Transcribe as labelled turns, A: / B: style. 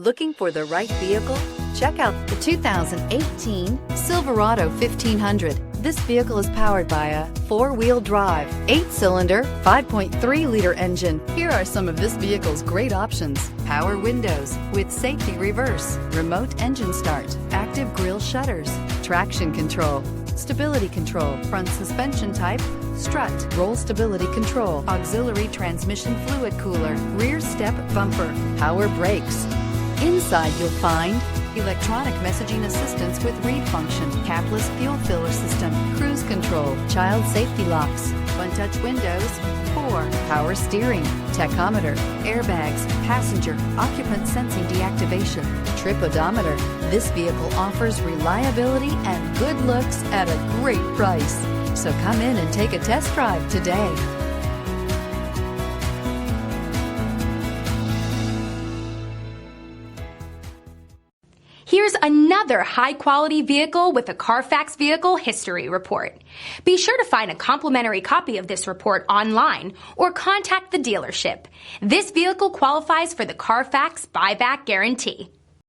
A: Looking for the right vehicle? Check out the 2018 Silverado 1500. This vehicle is powered by a 4-wheel drive, 8-cylinder, 5.3-liter engine. Here are some of this vehicle's great options: power windows with safety reverse, remote engine start, active grille shutters, traction control, stability control, front suspension type, strut, roll stability control, auxiliary transmission fluid cooler, rear step bumper, power brakes. Inside you'll find electronic messaging assistance with read function, capless fuel filler system, cruise control, child safety locks, one-touch windows, 4 power steering, tachometer, airbags, passenger, occupant sensing deactivation, trip odometer. This vehicle offers reliability and good looks at a great price. So come in and take a test drive today.
B: Here's another high-quality vehicle with a Carfax Vehicle History Report. Be sure to find a complimentary copy of this report online or contact the dealership. This vehicle qualifies for the Carfax Buyback Guarantee.